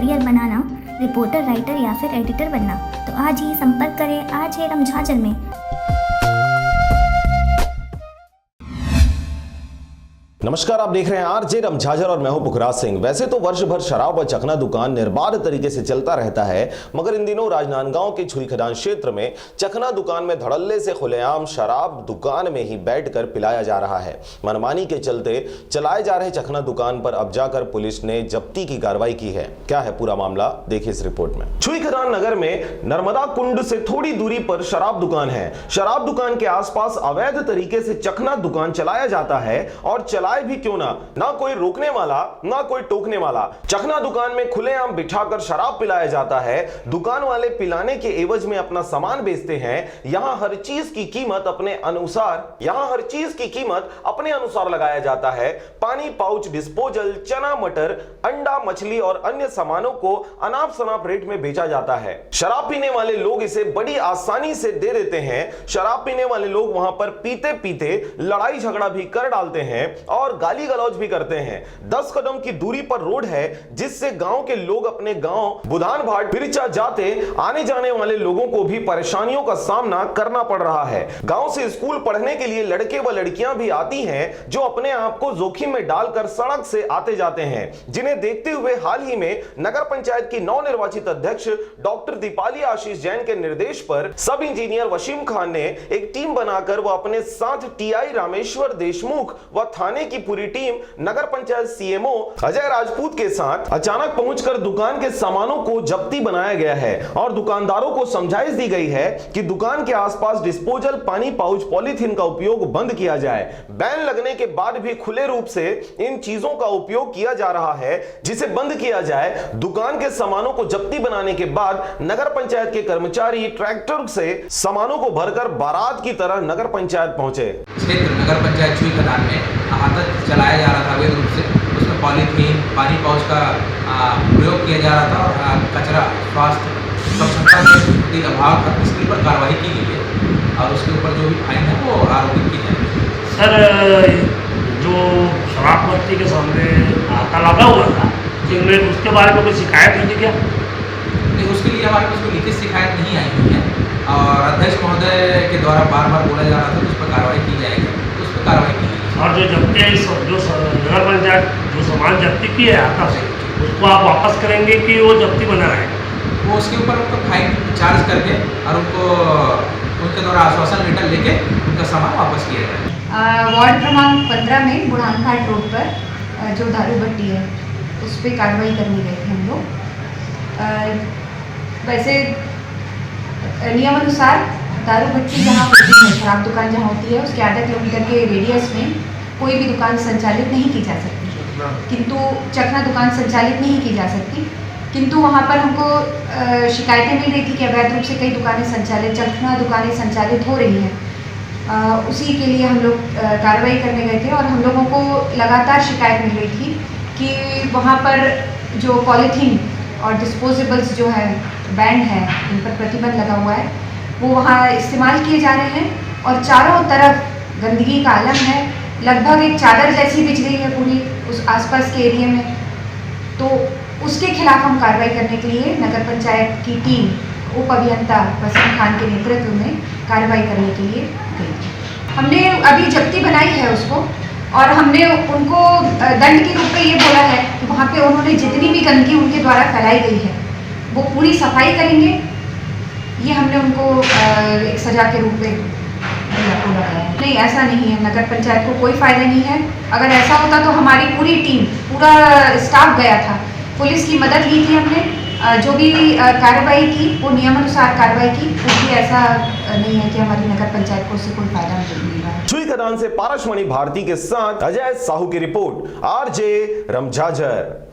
Career बनाना, reporter, writer या फिर editor बनना, तो आज ही संपर्क करें RJ रमझाझर में। नमस्कार, आप देख रहे हैं RJ रमझाझर और मैं हूं पुखराज सिंह। वैसे तो वर्ष भर शराब और चखना दुकान निर्बाध तरीके से चलता रहता है, मगर इन दिनों राजनांदगांव के छुई खदान क्षेत्र में चखना दुकान में धड़ल्ले से खुलेआम शराब दुकान में ही बैठकर पिलाया जा रहा है। मनमानी के चलते चलाए जा रहे चखना दुकान पर अब जाकर पुलिस ने जब्ती की कार्रवाई की है। क्या है पूरा मामला, देखिए इस रिपोर्ट में। छुई खदान नगर में नर्मदा कुंड से थोड़ी दूरी पर शराब दुकान है। शराब दुकान के आसपास अवैध तरीके से चखना दुकान चलाया जाता है और भी क्यों ना कोई रोकने वाला ना कोई टोकने वाला। चखना दुकान में खुलेआम बिठाकर शराब पिलाया जाता है। दुकान वाले पिलाने के एवज में अपना सामान बेचते हैं। यहां हर चीज की कीमत अपने अनुसार लगाया जाता है। पानी, पाउच, डिस्पोजल, चना, मटर, अंडा, मछली और अन्य सामानों को अनाप शनाप रेट में बेचा जाता है। शराब पीने वाले लोग इसे बड़ी आसानी से दे देते हैं। शराब पीने वाले लोग वहां पर पीते पीते लड़ाई झगड़ा भी कर डालते हैं और गाली गलौज भी करते हैं। 10 कदम की दूरी पर रोड है, जिससे गांव के लोग अपने गांव बुधान भाट बिरचा जाते आने जाने वाले लोगों को भी परेशानियों का सामना करना पड़ रहा है। गांव से स्कूल पढ़ने के लिए लड़के व लड़कियां भी आती हैं, जो अपने आप को जोखिम में डालकर सड़क से आते जाते हैं, जिन्हें देखते हुए हाल ही में नगर पंचायत की नवनिर्वाचित अध्यक्ष डॉक्टर दीपाली आशीष जैन के निर्देश पर सब इंजीनियर वसीम खान ने एक टीम बनाकर वह अपने साथ TI रामेश्वर देशमुख व थाने की पूरी टीम नगर पंचायत CMO अजय राजपूत के साथ अचानक पहुंचकर दुकान के सामानों को जब्ती बनाया गया है और दुकानदारों को समझाइश दी गई है कि दुकान के आसपास डिस्पोजल, पानी, पाउच, पॉलीथीन का उपयोग बंद किया जाए। बैन लगने के बाद भी खुले रूप से इन चीजों का उपयोग किया जा रहा है, जिसे बंद किया जाए। दुकान के सामानों को जब्ती बनाने के बाद नगर पंचायत के कर्मचारी ट्रैक्टर से सामानों को भरकर बारात की तरह नगर पंचायत पहुंचे। नगर पंचायत छुई खदान में आतंक चलाया जा रहा था अवैध रूप से। उसमें पॉलीथीन, पानी, पाउच का प्रयोग किया जा रहा था और कचरा, स्वास्थ्य, स्वच्छता के अभाव था। इसके ऊपर कार्रवाई की गई है और उसके ऊपर जो भी फाइन है वो आरोपित की जाएगी। सर, जो शराब भट्टी के सामने आता लगा हुआ था, उसके बारे में कोई शिकायत हुई थी क्या? नहीं, उसके लिए हमारे पास कोई लिखित शिकायत नहीं आई हुई है और अध्यक्ष महोदय के द्वारा बार बार बोला जा रहा था कि उस पर कार्रवाई की जाएगी, तो उस पर कार्रवाई की। और जो जब्ती है, जो नगर पंचायत जो सामान जब्ती की है आता से, उसको आप वापस करेंगे कि वो जब्ती बना रहेगा? वो उसके ऊपर उनको फाइन चार्ज करके और उनको उनके द्वारा आश्वासन लेटर लेके उनका सामान वापस किया जाए। वार्ड क्रमांक 15 में बुढ़ान घाट रोड पर जो दारू भट्टी है उस पर कार्रवाई करने गए थे हम लोग। वैसे नियम अनुसार दारू भट्टी जहाँ होती है, शराब दुकान जहाँ होती है, उसके आधा किलोमीटर के रेडियस में कोई भी दुकान संचालित नहीं की जा सकती, किंतु चखना दुकान संचालित नहीं की जा सकती। किंतु वहाँ पर हमको शिकायतें मिल रही थी कि अवैध रूप से कई दुकानें संचालित, चखना दुकानें संचालित हो रही हैं। उसी के लिए हम लोग कार्रवाई करने गए थे और हम लोगों को लगातार शिकायत मिल रही थी कि वहाँ पर जो पॉलीथीन और डिस्पोजेबल्स जो है बैंड है, उन पर प्रतिबंध लगा हुआ है, वो वहाँ इस्तेमाल किए जा रहे हैं और चारों तरफ गंदगी का आलम है। लगभग एक चादर जैसी बिछ गई है पूरी उस आसपास के एरिया में। तो उसके खिलाफ हम कार्रवाई करने के लिए नगर पंचायत की टीम उप अभियंता वसीम खान के नेतृत्व में कार्रवाई करने के लिए गई थी। हमने अभी जब्ती बनाई है उसको और हमने उनको दंड के रूप में ये बोला है कि वहाँ पे उन्होंने जितनी भी गंदगी उनके द्वारा फैलाई गई है वो पूरी सफाई करेंगे। ये हमने उनको एक सजा के रूप में लगाया है। नहीं, ऐसा नहीं है, नगर पंचायत को कोई फ़ायदा नहीं है। अगर ऐसा होता तो हमारी पूरी टीम, पूरा स्टाफ गया था, पुलिस की मदद ली थी हमने। जो भी कार्रवाई की वो नियमानुसार कार्रवाई की, क्योंकि ऐसा नहीं है कि हमारी नगर पंचायत को उससे कोई फायदा मिल रहा है। छुई खदान से पारसमणि भारती के साथ अजय साहू की रिपोर्ट, RJ रमझाझर।